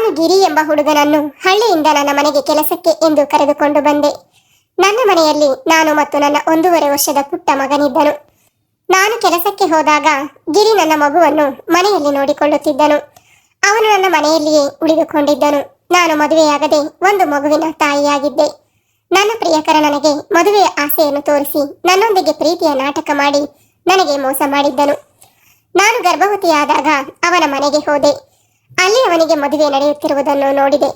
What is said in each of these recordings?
ನಾನು ಗಿರಿ ಎಂಬ ಹುಡುಗನನ್ನು ಹಳ್ಳಿಯಿಂದ ನನ್ನ ಮನೆಗೆ ಕೆಲಸಕ್ಕೆ ಎಂದು ಕರೆದುಕೊಂಡು ಬಂದೆ. ನನ್ನ ಮನೆಯಲ್ಲಿ ನಾನು ಮತ್ತು ನನ್ನ 1.5 ವರ್ಷದ ಪುಟ್ಟ ಮಗನಿದ್ದನು. ನಾನು ಕೆಲಸಕ್ಕೆ ಹೋದಾಗ ಗಿರಿ ನನ್ನ ಮಗುವನ್ನು ಮನೆಯಲ್ಲಿ ನೋಡಿಕೊಳ್ಳುತ್ತಿದ್ದನು. ಅವನು ನನ್ನ ಮನೆಯಲ್ಲಿಯೇ ಉಳಿದುಕೊಂಡಿದ್ದನು. ನಾನು ಮದುವೆಯಾಗದೆ ಒಂದು ಮಗುವಿನ ತಾಯಿಯಾಗಿದ್ದೆ. ನನ್ನ ಪ್ರಿಯಕರ ನನಗೆ ಮದುವೆಯ ಆಸೆಯನ್ನು ತೋರಿಸಿ ನನ್ನೊಂದಿಗೆ ಪ್ರೀತಿಯ ನಾಟಕ ಮಾಡಿ ನನಗೆ ಮೋಸ ಮಾಡಿದ್ದನು. ನಾನು ಗರ್ಭವತಿಯಾದಾಗ ಅವನ ಮನೆಗೆ ಹೋದೆ. ಅಲ್ಲಿ ಅವನಿಗೆ ಮದುವೆ ನಡೆಯುತ್ತಿರುವುದನ್ನು ನೋಡಿದೆ.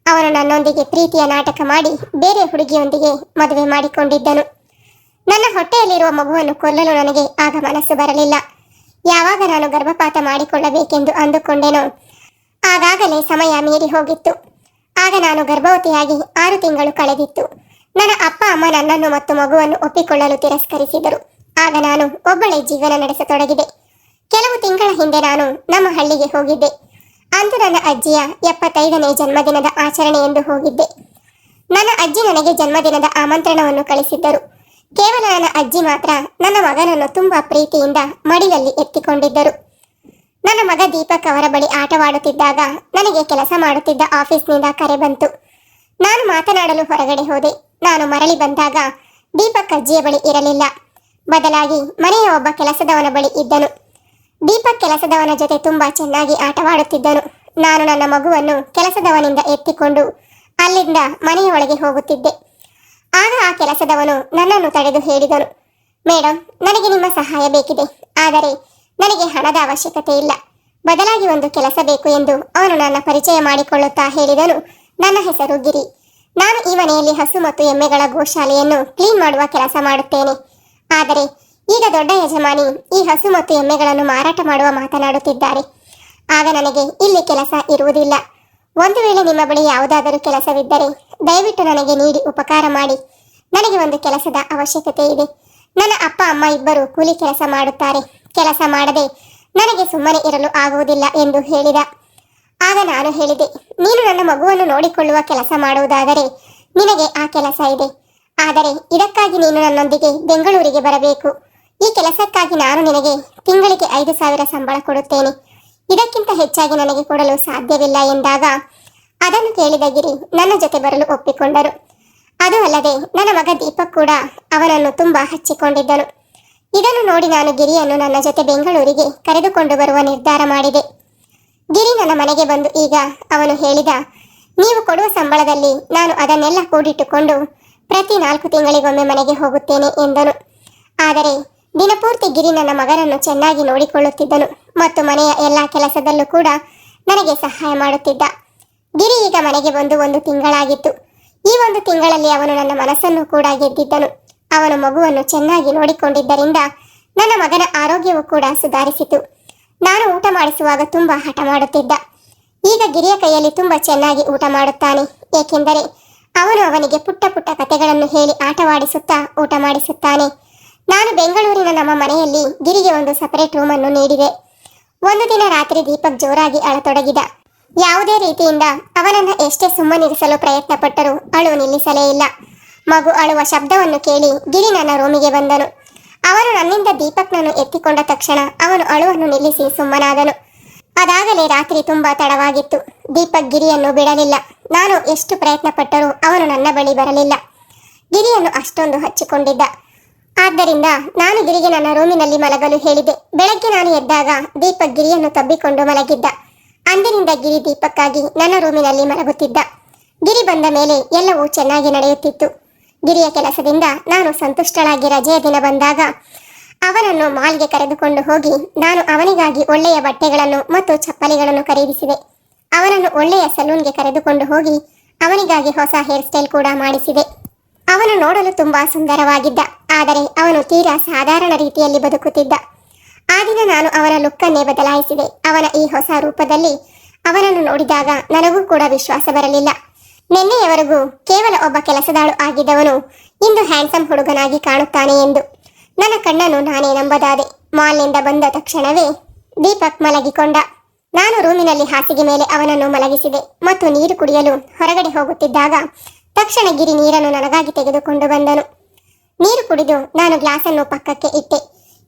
ಅವನು ನನ್ನೊಂದಿಗೆ ಪ್ರೀತಿಯ ನಾಟಕ ಮಾಡಿ ಬೇರೆ ಹುಡುಗಿಯೊಂದಿಗೆ ಮದುವೆ ಮಾಡಿಕೊಂಡಿದ್ದನು. ನನ್ನ ಹೊಟ್ಟೆಯಲ್ಲಿರುವ ಮಗುವನ್ನು ಕೊಲ್ಲಲು ನನಗೆ ಆಗ ಮನಸ್ಸು ಬರಲಿಲ್ಲ. ಯಾವಾಗ ನಾನು ಗರ್ಭಪಾತ ಮಾಡಿಕೊಳ್ಳಬೇಕೆಂದು ಅಂದುಕೊಂಡೆನೋ ಆಗಾಗಲೇ ಸಮಯ ಮೀರಿ ಹೋಗಿತ್ತು. ಆಗ ನಾನು ಗರ್ಭವತಿಯಾಗಿ 6 ತಿಂಗಳು ಕಳೆದಿತ್ತು. ನನ್ನ ಅಪ್ಪ ಅಮ್ಮ ನನ್ನನ್ನು ಮತ್ತು ಮಗುವನ್ನು ಒಪ್ಪಿಕೊಳ್ಳಲು ತಿರಸ್ಕರಿಸಿದರು. ಆಗ ನಾನು ಒಬ್ಬಳೇ ಜೀವನ ನಡೆಸತೊಡಗಿದೆ. ಕೆಲವು ತಿಂಗಳ ಹಿಂದೆ ನಾನು ನಮ್ಮ ಹಳ್ಳಿಗೆ ಹೋಗಿದ್ದೆ. ಅಂದು ನನ್ನ ಅಜ್ಜಿಯ 75ನೇ ಜನ್ಮದಿನದ ಆಚರಣೆ ಎಂದು ಹೋಗಿದ್ದೆ. ನನ್ನ ಅಜ್ಜಿ ನನಗೆ ಜನ್ಮದಿನದ ಆಮಂತ್ರಣವನ್ನು ಕಳಿಸಿದ್ದರು. ಕೇವಲ ನನ್ನ ಅಜ್ಜಿ ಮಾತ್ರ ನನ್ನ ಮಗನನ್ನು ತುಂಬಾ ಪ್ರೀತಿಯಿಂದ ಮಡಿಲಲ್ಲಿ ಎತ್ತಿಕೊಂಡಿದ್ದರು. ನನ್ನ ಮಗ ದೀಪಕ್ ಅವರ ಬಳಿ ಆಟವಾಡುತ್ತಿದ್ದಾಗ ನನಗೆ ಕೆಲಸ ಮಾಡುತ್ತಿದ್ದ ಆಫೀಸ್ನಿಂದ ಕರೆ ಬಂತು. ನಾನು ಮಾತನಾಡಲು ಹೊರಗಡೆ ಹೋದೆ. ನಾನು ಮರಳಿ ಬಂದಾಗ ದೀಪಕ್ ಅಜ್ಜಿಯ ಬಳಿ ಇರಲಿಲ್ಲ. ಬದಲಾಗಿ ಮನೆಯ ಒಬ್ಬ ಕೆಲಸದವನ ಬಳಿ ಇದ್ದನು. ದೀಪಕ್ ಕೆಲಸದವನ ಜೊತೆ ತುಂಬಾ ಚೆನ್ನಾಗಿ ಆಟವಾಡುತ್ತಿದ್ದನು. ನಾನು ನನ್ನ ಮಗುವನ್ನು ಕೆಲಸದವನಿಂದ ಎತ್ತಿಕೊಂಡು ಅಲ್ಲಿಂದ ಮನೆಯೊಳಗೆ ಹೋಗುತ್ತಿದ್ದೆ. ಆಗ ಆ ಕೆಲಸದವನು ನನ್ನನ್ನು ತಡೆದು ಹೇಳಿದನು, ಮೇಡಮ್, ನನಗೆ ನಿಮ್ಮ ಸಹಾಯ ಬೇಕಿದೆ. ಆದರೆ ನನಗೆ ಹಣದ ಅವಶ್ಯಕತೆ ಇಲ್ಲ. ಬದಲಾಗಿ ಒಂದು ಕೆಲಸ ಬೇಕು ಎಂದು ಅವನು ನನ್ನ ಪರಿಚಯ ಮಾಡಿಕೊಳ್ಳುತ್ತಾ ಹೇಳಿದನು. ನನ್ನ ಹೆಸರು ಗಿರಿ. ನಾನು ಈ ಮನೆಯಲ್ಲಿ ಹಸು ಮತ್ತು ಎಮ್ಮೆಗಳ ಗೋಶಾಲೆಯನ್ನು ಕ್ಲೀನ್ ಮಾಡುವ ಕೆಲಸ ಮಾಡುತ್ತೇನೆ. ಆದರೆ ಈಗ ದೊಡ್ಡ ಯಜಮಾನಿ ಈ ಹಸು ಮತ್ತು ಎಮ್ಮೆಗಳನ್ನು ಮಾರಾಟ ಮಾಡುವ ಮಾತನಾಡುತ್ತಿದ್ದಾರೆ. ಆಗ ನನಗೆ ಇಲ್ಲಿ ಕೆಲಸ ಇರುವುದಿಲ್ಲ. ಒಂದು ವೇಳೆ ನಿಮ್ಮ ಬಳಿ ಯಾವುದಾದರೂ ಕೆಲಸವಿದ್ದರೆ ದಯವಿಟ್ಟು ನನಗೆ ನೀಡಿ ಉಪಕಾರ ಮಾಡಿ. ನನಗೆ ಒಂದು ಕೆಲಸದ ಅವಶ್ಯಕತೆ ಇದೆ. ನನ್ನ ಅಪ್ಪ ಅಮ್ಮ ಇಬ್ಬರು ಕೂಲಿ ಕೆಲಸ ಮಾಡುತ್ತಾರೆ. ಕೆಲಸ ಮಾಡದೆ ನನಗೆ ಸುಮ್ಮನೆ ಇರಲು ಆಗುವುದಿಲ್ಲ ಎಂದು ಹೇಳಿದ. ಆಗ ನಾನು ಹೇಳಿದೆ, ನೀನು ನನ್ನ ಮಗುವನ್ನು ನೋಡಿಕೊಳ್ಳುವ ಕೆಲಸ ಮಾಡುವುದಾದರೆ ನಿನಗೆ ಆ ಕೆಲಸ ಇದೆ. ಆದರೆ ಇದಕ್ಕಾಗಿ ನೀನು ನನ್ನೊಂದಿಗೆ ಬೆಂಗಳೂರಿಗೆ ಬರಬೇಕು. ಈ ಕೆಲಸಕ್ಕಾಗಿ ನಾನು ನಿನಗೆ ತಿಂಗಳಿಗೆ 5,000 ಸಂಬಳ ಕೊಡುತ್ತೇನೆ. ಇದಕ್ಕಿಂತ ಹೆಚ್ಚಾಗಿ ನನಗೆ ಕೊಡಲು ಸಾಧ್ಯವಿಲ್ಲ ಎಂದಾಗ ಅದನ್ನು ಕೇಳಿದ ಗಿರಿ ನನ್ನ ಜೊತೆ ಬರಲು ಒಪ್ಪಿಕೊಂಡರು. ಅದು ಅಲ್ಲದೆ ನನ್ನ ಮಗ ದೀಪಕ್ ಕೂಡ ಅವನನ್ನು ತುಂಬಾ ಹಚ್ಚಿಕೊಂಡಿದ್ದನು. ಇದನ್ನು ನೋಡಿ ನಾನು ಗಿರಿಯನ್ನು ನನ್ನ ಜೊತೆ ಬೆಂಗಳೂರಿಗೆ ಕರೆದುಕೊಂಡು ಬರುವ ನಿರ್ಧಾರ ಮಾಡಿದೆ. ಗಿರಿ ನನ್ನ ಮನೆಗೆ ಬಂದು ಈಗ ಅವನು ಹೇಳಿದ, ನೀವು ಕೊಡುವ ಸಂಬಳದಲ್ಲಿ ನಾನು ಅದನ್ನೆಲ್ಲ ಕೂಡಿಟ್ಟುಕೊಂಡು ಪ್ರತಿ 4 ತಿಂಗಳಿಗೊಮ್ಮೆ ಮನೆಗೆ ಹೋಗುತ್ತೇನೆ ಎಂದನು. ಆದರೆ ದಿನಪೂರ್ತಿ ಗಿರಿ ನನ್ನ ಮಗನನ್ನು ಚೆನ್ನಾಗಿ ನೋಡಿಕೊಳ್ಳುತ್ತಿದ್ದನು ಮತ್ತು ಮನೆಯ ಎಲ್ಲ ಕೆಲಸದಲ್ಲೂ ಕೂಡ ನನಗೆ ಸಹಾಯ ಮಾಡುತ್ತಿದ್ದ. ಗಿರಿ ಈಗ ಮನೆಗೆ ಬಂದು 1 ತಿಂಗಳಾಗಿತ್ತು. ಈ 1 ತಿಂಗಳಲ್ಲಿ ಅವನು ನನ್ನ ಮನಸ್ಸನ್ನು ಕೂಡ ಗೆದ್ದಿದ್ದನು. ಅವನು ಮಗುವನ್ನು ಚೆನ್ನಾಗಿ ನೋಡಿಕೊಂಡಿದ್ದರಿಂದ ನನ್ನ ಮಗನ ಆರೋಗ್ಯವೂ ಕೂಡ ಸುಧಾರಿಸಿತು. ನಾನು ಊಟ ಮಾಡಿಸುವಾಗ ತುಂಬಾ ಹಠ ಮಾಡುತ್ತಿದ್ದ. ಈಗ ಗಿರಿಯ ಕೈಯಲ್ಲಿ ತುಂಬಾ ಚೆನ್ನಾಗಿ ಊಟ ಮಾಡುತ್ತಾನೆ. ಏಕೆಂದರೆ ಅವನು ಅವನಿಗೆ ಪುಟ್ಟ ಪುಟ್ಟ ಕಥೆಗಳನ್ನು ಹೇಳಿ ಆಟವಾಡಿಸುತ್ತಾ ಊಟ ಮಾಡಿಸುತ್ತಾನೆ. ನಾನು ಬೆಂಗಳೂರಿನ ನಮ್ಮ ಮನೆಯಲ್ಲಿ ಗಿರಿಗೆ ಒಂದು ಸಪರೇಟ್ ರೂಮನ್ನು ನೀಡಿದೆ. ಒಂದು ದಿನ ರಾತ್ರಿ ದೀಪಕ್ ಜೋರಾಗಿ ಅಳತೊಡಗಿದ. ಯಾವುದೇ ರೀತಿಯಿಂದ ಅವನನ್ನು ಎಷ್ಟೇ ಸುಮ್ಮನಿರಿಸಲು ಪ್ರಯತ್ನ ಪಟ್ಟರೂ ಅಳು ನಿಲ್ಲಿಸಲೇ ಇಲ್ಲ. ಮಗು ಅಳುವ ಶಬ್ದವನ್ನು ಕೇಳಿ ಗಿರಿ ನನ್ನ ರೂಮಿಗೆ ಬಂದನು. ಅವನು ನನ್ನಿಂದ ದೀಪಕ್ನನ್ನು ಎತ್ತಿಕೊಂಡ ತಕ್ಷಣ ಅವನು ಅಳುವನ್ನು ನಿಲ್ಲಿಸಿ ಸುಮ್ಮನಾದನು. ಅದಾಗಲೇ ರಾತ್ರಿ ತುಂಬಾ ತಡವಾಗಿತ್ತು. ದೀಪಕ್ ಗಿರಿಯನ್ನು ಬಿಡಲಿಲ್ಲ. ನಾನು ಎಷ್ಟು ಪ್ರಯತ್ನ ಪಟ್ಟರೂ ಅವನು ನನ್ನ ಬಳಿ ಬರಲಿಲ್ಲ. ಗಿರಿಯನ್ನು ಅಷ್ಟೊಂದು ಹಚ್ಚಿಕೊಂಡಿದ್ದ. ಆದ್ದರಿಂದ ನಾನು ಗಿರಿಗೆ ನನ್ನ ರೂಮಿನಲ್ಲಿ ಮಲಗಲು ಹೇಳಿದೆ. ಬೆಳಗ್ಗೆ ನಾನು ಎದ್ದಾಗ ದೀಪಕ್ ಗಿರಿಯನ್ನು ತಬ್ಬಿಕೊಂಡು ಮಲಗಿದ್ದ. ಅಂದಿನಿಂದ ಗಿರಿ ದೀಪಕ್ಕಾಗಿ ನನ್ನ ರೂಮಿನಲ್ಲಿ ಮಲಗುತ್ತಿದ್ದ. ಗಿರಿ ಬಂದ ಮೇಲೆ ಎಲ್ಲವೂ ಚೆನ್ನಾಗಿ ನಡೆಯುತ್ತಿತ್ತು. ಗಿರಿಯ ಕೆಲಸದಿಂದ ನಾನು ಸಂತುಷ್ಟಳಾಗಿ ರಜೆಯ ದಿನ ಬಂದಾಗ ಅವನನ್ನು ಮಾಲ್ಗೆ ಕರೆದುಕೊಂಡು ಹೋಗಿ ನಾನು ಅವನಿಗಾಗಿ ಒಳ್ಳೆಯ ಬಟ್ಟೆಗಳನ್ನು ಮತ್ತು ಚಪ್ಪಲಿಗಳನ್ನು ಖರೀದಿಸಿದೆ. ಅವನನ್ನು ಒಳ್ಳೆಯ ಸಲೂನ್ಗೆ ಕರೆದುಕೊಂಡು ಹೋಗಿ ಅವನಿಗಾಗಿ ಹೊಸ ಹೇರ್ ಸ್ಟೈಲ್ ಕೂಡ ಮಾಡಿಸಿದೆ. ಅವನು ನೋಡಲು ತುಂಬಾ ಸುಂದರವಾಗಿದ್ದ. ಆದರೆ ಅವನು ತೀರಾ ಸಾಧಾರಣ ರೀತಿಯಲ್ಲಿ ಬದುಕುತ್ತಿದ್ದ. ಆ ದಿನ ನಾನು ಅವನ ಲುಕ್ಕನ್ನೇ ಬದಲಾಯಿಸಿದೆ. ಅವನ ಈ ಹೊಸ ರೂಪದಲ್ಲಿ ಅವನನ್ನು ನೋಡಿದಾಗ ನನಗೂ ಕೂಡ ವಿಶ್ವಾಸ ಬರಲಿಲ್ಲ. ನಿನ್ನೆಯವರೆಗೂ ಕೇವಲ ಒಬ್ಬ ಕೆಲಸದಾಳು ಆಗಿದ್ದವನು ಇಂದು ಹ್ಯಾಂಡ್ಸಮ್ ಹುಡುಗನಾಗಿ ಕಾಣುತ್ತಾನೆ ಎಂದು ನನ್ನ ಕಣ್ಣನ್ನು ನಾನೇ ನಂಬದಾದೆ. ಮಾಲ್ನಿಂದ ಬಂದ ತಕ್ಷಣವೇ ದೀಪಕ್ ಮಲಗಿಕೊಂಡ. ನಾನು ರೂಮಿನಲ್ಲಿ ಹಾಸಿಗೆ ಮೇಲೆ ಅವನನ್ನು ಮಲಗಿಸಿದೆ ಮತ್ತು ನೀರು ಕುಡಿಯಲು ಹೊರಗಡೆ ಹೋಗುತ್ತಿದ್ದಾಗ ತಕ್ಷಣ ಗಿರಿ ನೀರನ್ನು ನನಗಾಗಿ ತೆಗೆದುಕೊಂಡು ಬಂದನು. ನೀರು ಕುಡಿದು ನಾನು ಗ್ಲಾಸನ್ನು ಪಕ್ಕಕ್ಕೆ ಇಟ್ಟೆ.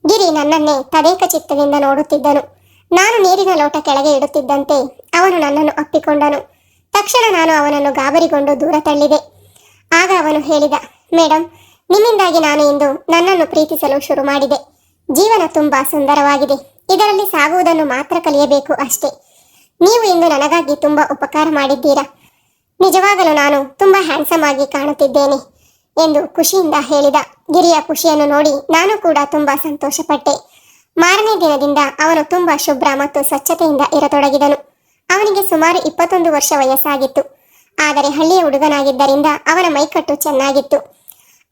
ಗಿರಿ ನನ್ನನ್ನೇ ತದೇಕ ಚಿತ್ತದಿಂದ ನೋಡುತ್ತಿದ್ದನು. ನಾನು ನೀರಿನ ಲೋಟ ಕೆಳಗೆ ಇಡುತ್ತಿದ್ದಂತೆ ಅವನು ನನ್ನನ್ನು ಅಪ್ಪಿಕೊಂಡನು. ತಕ್ಷಣ ನಾನು ಅವನನ್ನು ಗಾಬರಿಗೊಂಡು ದೂರ ತಳ್ಳಿದೆ. ಆಗ ಅವನು ಹೇಳಿದ, ಮೇಡಮ್, ನಿಮ್ಮಿಂದಾಗಿ ನಾನು ಇಂದು ನನ್ನನ್ನು ಪ್ರೀತಿಸಲು ಶುರು ಮಾಡಿದೆ. ಜೀವನ ತುಂಬಾ ಸುಂದರವಾಗಿದೆ. ಇದರಲ್ಲಿ ಸಾಗುವುದನ್ನು ಮಾತ್ರ ಕಲಿಯಬೇಕು ಅಷ್ಟೇ. ನೀವು ಇಂದು ನನಗಾಗಿ ತುಂಬಾ ಉಪಕಾರ ಮಾಡಿದ್ದೀರಾ. ನಿಜವಾಗಲೂ ನಾನು ತುಂಬಾ ಹ್ಯಾಂಡ್ಸಮ್ ಆಗಿ ಕಾಣುತ್ತಿದ್ದೇನೆ ಎಂದು ಖುಷಿಯಿಂದ ಹೇಳಿದ. ಗಿರಿಯ ಖುಷಿಯನ್ನು ನೋಡಿ ನಾನು ಕೂಡ ತುಂಬಾ ಸಂತೋಷಪಟ್ಟೆ. ಮಾರನೇ ದಿನದಿಂದ ಅವನು ತುಂಬಾ ಶುಭ್ರ ಮತ್ತು ಸ್ವಚ್ಛತೆಯಿಂದ ಇರತೊಡಗಿದನು. ಅವನಿಗೆ ಸುಮಾರು 21 ವರ್ಷ ವಯಸ್ಸಾಗಿತ್ತು. ಆದರೆ ಹಳ್ಳಿಯ ಹುಡುಗನಾಗಿದ್ದರಿಂದ ಅವನ ಮೈಕಟ್ಟು ಚೆನ್ನಾಗಿತ್ತು.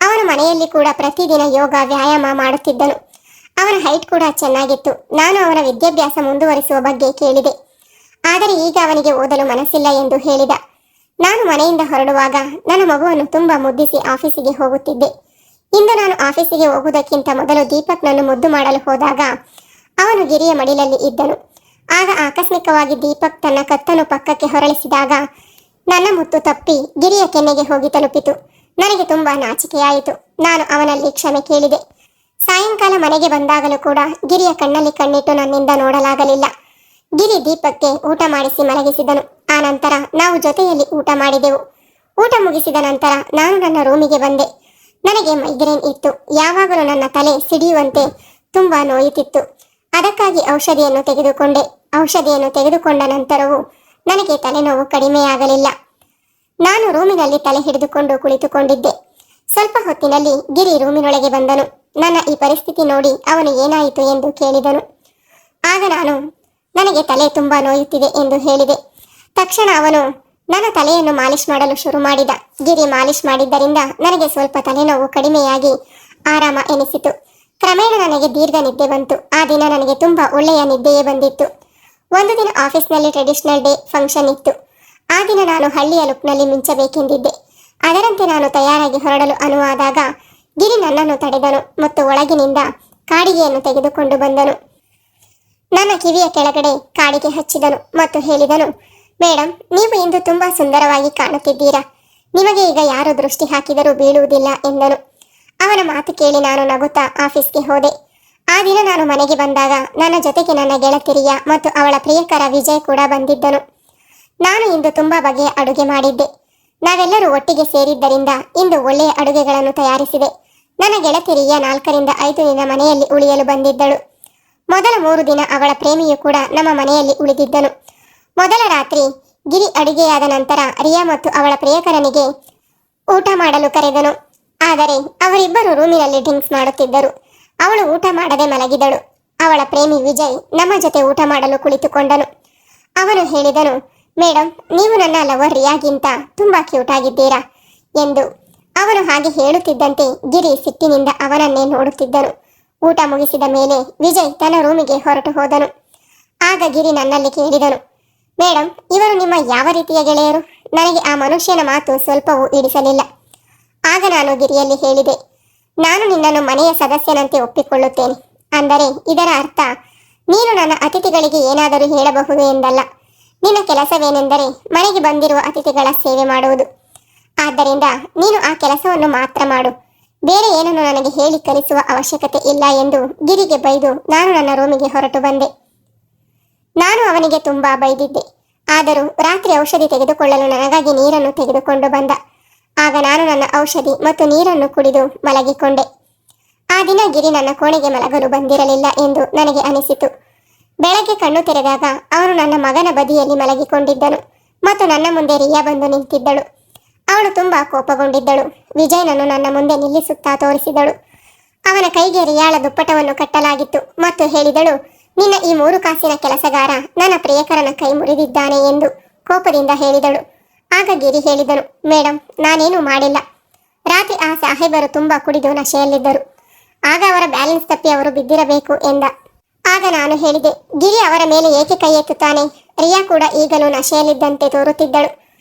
ಅವನು ಮನೆಯಲ್ಲಿ ಕೂಡ ಪ್ರತಿದಿನ ಯೋಗ ವ್ಯಾಯಾಮ ಮಾಡುತ್ತಿದ್ದನು. ಅವನ ಹೈಟ್ ಕೂಡ ಚೆನ್ನಾಗಿತ್ತು. ನಾನು ಅವನ ವಿದ್ಯಾಭ್ಯಾಸ ಮುಂದುವರಿಸುವ ಬಗ್ಗೆ ಕೇಳಿದೆ. ಆದರೆ ಈಗ ಅವನಿಗೆ ಓದಲು ಮನಸ್ಸಿಲ್ಲ ಎಂದು ಹೇಳಿದ. ನಾನು ಮನೆಯಿಂದ ಹೊರಡುವಾಗ ನನ್ನ ಮಗುವನ್ನು ತುಂಬಾ ಮುದ್ದಿಸಿ ಆಫೀಸಿಗೆ ಹೋಗುತ್ತಿದ್ದೆ. ಇಂದು ನಾನು ಆಫೀಸಿಗೆ ಹೋಗುವುದಕ್ಕಿಂತ ಮೊದಲು ದೀಪಕ್ನನ್ನು ಮುದ್ದು ಮಾಡಲು ಹೋದಾಗ ಅವನು ಗಿರಿಯ ಮಡಿಲಲ್ಲಿ ಇದ್ದನು. ಆಗ ಆಕಸ್ಮಿಕವಾಗಿ ದೀಪಕ್ ತನ್ನ ಕತ್ತನ್ನು ಪಕ್ಕಕ್ಕೆ ಹೊರಳಿಸಿದಾಗ ನನ್ನ ಮುತ್ತು ತಪ್ಪಿ ಗಿರಿಯ ಕೆನ್ನೆಗೆ ಹೋಗಿ ತಲುಪಿತು. ನನಗೆ ತುಂಬಾ ನಾಚಿಕೆಯಾಯಿತು. ನಾನು ಅವನಲ್ಲಿ ಕ್ಷಮೆ ಕೇಳಿದೆ. ಸಾಯಂಕಾಲ ಮನೆಗೆ ಬಂದಾಗಲೂ ಕೂಡ ಗಿರಿಯ ಕಣ್ಣಲ್ಲಿ ಕಣ್ಣಿಟ್ಟು ನನ್ನಿಂದ ನೋಡಲಾಗಲಿಲ್ಲ. ಗಿರಿ ದೀಪಕ್ಕೆ ಊಟ ಮಾಡಿಸಿ ಮಲಗಿಸಿದನು. ಆ ನಂತರ ನಾವು ಜೊತೆಯಲ್ಲಿ ಊಟ ಮಾಡಿದೆವು. ಊಟ ಮುಗಿಸಿದ ನಂತರ ನಾನು ನನ್ನ ರೂಮಿಗೆ ಬಂದೆ. ನನಗೆ ಮೈಗ್ರೇನ್ ಇತ್ತು. ಯಾವಾಗಲೂ ನನ್ನ ತಲೆ ಸಿಡಿಯುವಂತೆ ತುಂಬಾ ನೋಯುತ್ತಿತ್ತು. ಅದಕ್ಕಾಗಿ ಔಷಧಿಯನ್ನು ತೆಗೆದುಕೊಂಡೆ. ಔಷಧಿಯನ್ನು ತೆಗೆದುಕೊಂಡ ನಂತರವೂ ನನಗೆ ತಲೆನೋವು ಕಡಿಮೆಯಾಗಲಿಲ್ಲ. ನಾನು ರೂಮಿನಲ್ಲಿ ತಲೆ ಹಿಡಿದುಕೊಂಡು ಕುಳಿತುಕೊಂಡಿದ್ದೆ. ಸ್ವಲ್ಪ ಹೊತ್ತಿನಲ್ಲಿ ಗಿರಿ ರೂಮಿನೊಳಗೆ ಬಂದನು. ನನ್ನ ಈ ಪರಿಸ್ಥಿತಿ ನೋಡಿ ಅವನು ಏನಾಯಿತು ಎಂದು ಕೇಳಿದನು. ಆಗ ನನಗೆ ತಲೆ ತುಂಬಾ ನೋಯುತ್ತಿದೆ ಎಂದು ಹೇಳಿದೆ. ತಕ್ಷಣ ಅವನು ನನ್ನ ತಲೆಯನ್ನು ಮಾಲಿಶ್ ಮಾಡಲು ಶುರು ಮಾಡಿದ. ಗಿರಿ ಮಾಲಿಶ್ ಮಾಡಿದ್ದರಿಂದ ನನಗೆ ಸ್ವಲ್ಪ ತಲೆನೋವು ಕಡಿಮೆಯಾಗಿ ಆರಾಮ ಎನಿಸಿತು. ಕ್ರಮೇಣ ನನಗೆ ದೀರ್ಘ ನಿದ್ದೆ ಬಂತು. ಆ ದಿನ ನನಗೆ ತುಂಬಾ ಒಳ್ಳೆಯ ನಿದ್ದೆಯೇ ಬಂದಿತ್ತು. ಒಂದು ದಿನ ಆಫೀಸ್ನಲ್ಲಿ ಟ್ರೆಡಿಷನಲ್ ಡೇ ಫಂಕ್ಷನ್ ಇತ್ತು. ಆ ದಿನ ನಾನು ಹಳ್ಳಿಯ ಲುಕ್ನಲ್ಲಿ ಮಿಂಚಬೇಕೆಂದಿದ್ದೆ. ಅದರಂತೆ ನಾನು ತಯಾರಾಗಿ ಹೊರಡಲು ಅನುವಾದಾಗ ಗಿರಿ ನನ್ನನ್ನು ತಡೆದನು ಮತ್ತು ಒಳಗಿನಿಂದ ಕಾಡಿಗೆಯನ್ನು ತೆಗೆದುಕೊಂಡು ಬಂದನು. ನನ್ನ ಕಿವಿಯ ಕೆಳಗಡೆ ಕಾಡಿಗೆ ಹಚ್ಚಿದನು ಮತ್ತು ಹೇಳಿದನು, ಮೇಡಮ್, ನೀವು ಇಂದು ತುಂಬಾ ಸುಂದರವಾಗಿ ಕಾಣುತ್ತಿದ್ದೀರಾ. ನಿಮಗೆ ಈಗ ಯಾರು ದೃಷ್ಟಿ ಹಾಕಿದರೂ ಬೀಳುವುದಿಲ್ಲ ಎಂದನು. ಅವನ ಮಾತು ಕೇಳಿ ನಾನು ನಗುತ್ತಾ ಆಫೀಸ್ಗೆ ಹೋದೆ. ಆ ದಿನ ನಾನು ಮನೆಗೆ ಬಂದಾಗ ನನ್ನ ಜೊತೆಗೆ ನನ್ನ ಗೆಳತಿರಿಯ ಮತ್ತು ಅವಳ ಪ್ರಿಯಕರ ವಿಜಯ್ ಕೂಡ ಬಂದಿದ್ದನು. ನಾನು ಇಂದು ತುಂಬಾ ಬಗೆಯ ಅಡುಗೆ ಮಾಡಿದ್ದೆ. ನಾವೆಲ್ಲರೂ ಒಟ್ಟಿಗೆ ಸೇರಿದ್ದರಿಂದ ಇಂದು ಒಳ್ಳೆಯ ಅಡುಗೆಗಳನ್ನು ತಯಾರಿಸಿದೆ. ನನ್ನ ಗೆಳತಿರಿಯ 4 ರಿಂದ 5 ದಿನ ಮನೆಯಲ್ಲಿ ಉಳಿಯಲು ಬಂದಿದ್ದಳು. ಮೊದಲ 3 ದಿನ ಅವಳ ಪ್ರೇಮಿಯು ಕೂಡ ನಮ್ಮ ಮನೆಯಲ್ಲಿ ಉಳಿದಿದ್ದನು. ಮೊದಲ ರಾತ್ರಿ ಗಿರಿ ಅಡುಗೆಯಾದ ನಂತರ ರಿಯಾ ಮತ್ತು ಅವಳ ಪ್ರಿಯಕರನಿಗೆ ಊಟ ಮಾಡಲು ಕರೆದನು. ಆದರೆ ಅವರಿಬ್ಬರು ರೂಮಿನಲ್ಲಿ ಡ್ರಿಂಕ್ಸ್ ಮಾಡುತ್ತಿದ್ದರು. ಅವಳು ಊಟ ಮಾಡದೆ ಮಲಗಿದಳು. ಅವಳ ಪ್ರೇಮಿ ವಿಜಯ್ ನಮ್ಮ ಜೊತೆ ಊಟ ಮಾಡಲು ಕುಳಿತುಕೊಂಡನು. ಅವನು ಹೇಳಿದನು, ಮೇಡಮ್, ನೀವು ನನ್ನ ಲವರ್ ರಿಯಾಗಿಂತ ತುಂಬಾ ಕ್ಯೂಟ್ ಆಗಿದ್ದೀರಾ ಎಂದು. ಅವನು ಹಾಗೆ ಹೇಳುತ್ತಿದ್ದಂತೆ ಗಿರಿ ಸಿಟ್ಟಿನಿಂದ ಅವನನ್ನೇ ನೋಡುತ್ತಿದ್ದನು. ಊಟ ಮುಗಿಸಿದ ಮೇಲೆ ವಿಜಯ್ ತನ್ನ ರೂಮಿಗೆ ಹೊರಟು ಹೋದನು. ಆಗ ಗಿರಿ ನನ್ನಲ್ಲಿ ಕೇಳಿದನು, ಮೇಡಮ್, ಇವರು ನಿಮ್ಮ ಯಾವ ರೀತಿಯ ಗೆಳೆಯರು? ನನಗೆ ಆ ಮನುಷ್ಯನ ಮಾತು ಸ್ವಲ್ಪವೂ ಇಡಿಸಲಿಲ್ಲ. ಆಗ ನಾನು ಗಿರಿಯಲ್ಲಿ ಹೇಳಿದೆ, ನಾನು ನಿನ್ನನ್ನು ಮನೆಯ ಸದಸ್ಯನಂತೆ ಒಪ್ಪಿಕೊಳ್ಳುತ್ತೇನೆ. ಅಂದರೆ ಇದರ ಅರ್ಥ ನೀನು ನನ್ನ ಅತಿಥಿಗಳಿಗೆ ಏನಾದರೂ ಹೇಳಬಹುದು ಎಂದಲ್ಲ. ನಿನ್ನ ಕೆಲಸವೇನೆಂದರೆ ಮನೆಗೆ ಬಂದಿರುವ ಅತಿಥಿಗಳ ಸೇವೆ ಮಾಡುವುದು. ಆದ್ದರಿಂದ ನೀನು ಆ ಕೆಲಸವನ್ನು ಮಾತ್ರ ಮಾಡು. ಬೇರೆ ಏನನ್ನು ನನಗೆ ಹೇಳಿ ಕಲಿಸುವ ಅವಶ್ಯಕತೆ ಇಲ್ಲ ಎಂದು ಗಿರಿಗೆ ಬೈದು ನಾನು ನನ್ನ ರೂಮಿಗೆ ಹೊರಟು ಬಂದೆ. ನಾನು ಅವನಿಗೆ ತುಂಬಾ ಬೈದಿದ್ದೆ. ಆದರೂ ರಾತ್ರಿ ಔಷಧಿ ತೆಗೆದುಕೊಳ್ಳಲು ನನಗಾಗಿ ನೀರನ್ನು ತೆಗೆದುಕೊಂಡು ಬಂದ. ಆಗ ನಾನು ನನ್ನ ಔಷಧಿ ಮತ್ತು ನೀರನ್ನು ಕುಡಿದು ಮಲಗಿಕೊಂಡೆ. ಆ ದಿನ ಗಿರಿ ನನ್ನ ಕೋಣೆಗೆ ಮಲಗಲು ಬಂದಿರಲಿಲ್ಲ ಎಂದು ನನಗೆ ಅನಿಸಿತು. ಬೆಳಗ್ಗೆ ಕಣ್ಣು ತೆರೆದಾಗ ಅವನು ನನ್ನ ಮಗನ ಬದಿಯಲ್ಲಿ ಮಲಗಿಕೊಂಡಿದ್ದನು ಮತ್ತು ನನ್ನ ಮುಂದೆ ರಿಯಾ ಬಂದು ನಿಂತಿದ್ದಳು. ಅವಳು ತುಂಬಾ ಕೋಪಗೊಂಡಿದ್ದಳು. ವಿಜಯನನ್ನು ನನ್ನ ಮುಂದೆ ನಿಲ್ಲಿಸುತ್ತಾ ತೋರಿಸಿದಳು. ಅವನ ಕೈಗೆ ರಿಯಾಳ ದುಪ್ಪಟವನ್ನು ಕಟ್ಟಲಾಗಿತ್ತು ಮತ್ತು ಹೇಳಿದಳು, ನಿನ್ನ ಈ 3 ಕಾಸಿನ ಕೆಲಸಗಾರ ನನ್ನ ಪ್ರಿಯಕರನ ಕೈ ಮುರಿದಿದ್ದಾನೆ ಎಂದು ಕೋಪದಿಂದ ಹೇಳಿದಳು. ಆಗ ಗಿರಿ ಹೇಳಿದನು, ಮೇಡಮ್, ನಾನೇನೂ ಮಾಡಿಲ್ಲ. ರಾತ್ರಿ ಆ ಸಾಹೇಬರು ತುಂಬಾ ಕುಡಿದು ನಶೆಯಲ್ಲಿದ್ದರು. ಆಗ ಅವರ ಬ್ಯಾಲೆನ್ಸ್ ತಪ್ಪಿ ಅವರು ಬಿದ್ದಿರಬೇಕು ಎಂದ. ಆಗ ನಾನು ಹೇಳಿದೆ, ಗಿರಿ ಅವರ ಮೇಲೆ ಏಕೆ ಕೈ ಎತ್ತುತ್ತಾನೆ? ರಿಯಾ ಕೂಡ ಈಗಲೂ ನಶೆಯಲ್ಲಿದ್ದಂತೆ ತೋರುತ್ತಿದ್ದಳು.